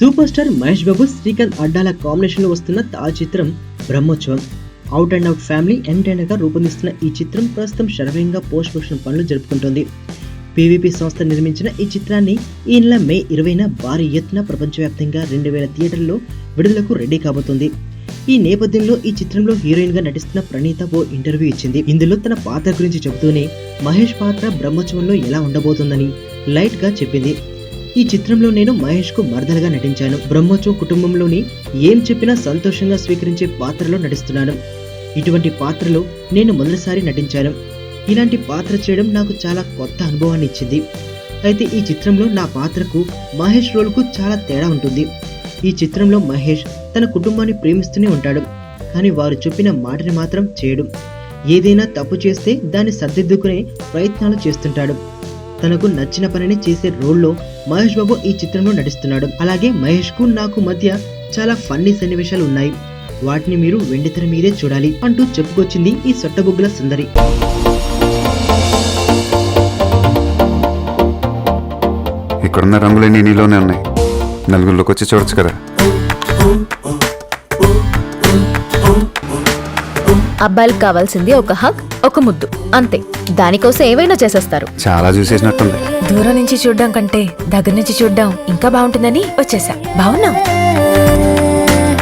Super star Mahesh Babu Srikanth Addala combination లో వస్తున్న తాజా చిత్రం Brahmotsavam. Out and out family entertainer గా రూపొందిస్తున్న ఈ చిత్రం ప్రస్తుతం శరవేగంగా పోస్ట్ ప్రొడక్షన్ పనులు జరుపుకుంటోంది. పీవీపీ సంస్థ నిర్మించిన ఈ చిత్రాన్ని ఈ నెల మే 20న భారీ ఎత్తున ప్రపంచవ్యాప్తంగా 2000 థియేటర్లలో విడుదలకు రెడీ కాబోతుంది. ఈ నేపథ్యంలో ఈ చిత్రంలో హీరోయిన్ గా నటిస్తున్న ప్రణీత ఓ ఇంటర్వ్యూ ఇచ్చింది. ఇందులో తన పాత్ర గురించి చెబుతూనే మహేష్ పాత్ర బ్రహ్మోత్సవంలో ఎలా ఉండబోతుందని లైట్ గా చెప్పింది. ఈ చిత్రంలో నేను మహేష్ కు మరదలుగా నటించాను. బ్రహ్మోత్సవం కుటుంబంలోని ఏం చెప్పినా సంతోషంగా స్వీకరించే పాత్రలో నటిస్తున్నాను. ఇటువంటి పాత్రలో నేను మొదటిసారి నటించాను. ఇలాంటి పాత్ర చేయడం నాకు చాలా కొత్త అనుభవాన్ని ఇచ్చింది. అయితే ఈ చిత్రంలో నా పాత్రకు మహేష్ రోల్కు చాలా తేడా ఉంటుంది. ఈ చిత్రంలో మహేష్ తన కుటుంబాన్ని ప్రేమిస్తూనే ఉంటాడు, కానీ వారు చెప్పిన మాటని మాత్రం చేయడు. ఏదైనా తప్పు చేస్తే దాన్ని సర్దిద్దుకునే ప్రయత్నాలు చేస్తుంటాడు. తనకు నచ్చిన పనిని చేసే రోల్లో మహేష్ బాబు ఈ చిత్రంలో నటిస్తున్నాడు. అలాగే మహేష్ కు నాకు మధ్య చాలా ఫన్నీ సన్నివేశాలు ఉన్నాయి. వాటిని మీరు వెండితెర మీదే చూడాలి అంటూ చెప్పుకొచ్చింది ఈ సొట్టబుగ్గల సుందరి. ఇక్కడున్న రంగులన్నీ నీలోనే ఉన్నాయి. నలుగురిలోకి వచ్చి చూడొచ్చు కదా. అబ్బాయిలకు కావాల్సింది ఒక హగ్, ఒక ముద్దు, అంతే. దానికోసం ఏవైనా చేసేస్తారు. చాలా చూసేసినట్టుంది. దూరం నుంచి చూడడం కంటే దగ్గర నుంచి చూడడం ఇంకా బాగుంటుందని వచ్చేసా. బాగున్నావు.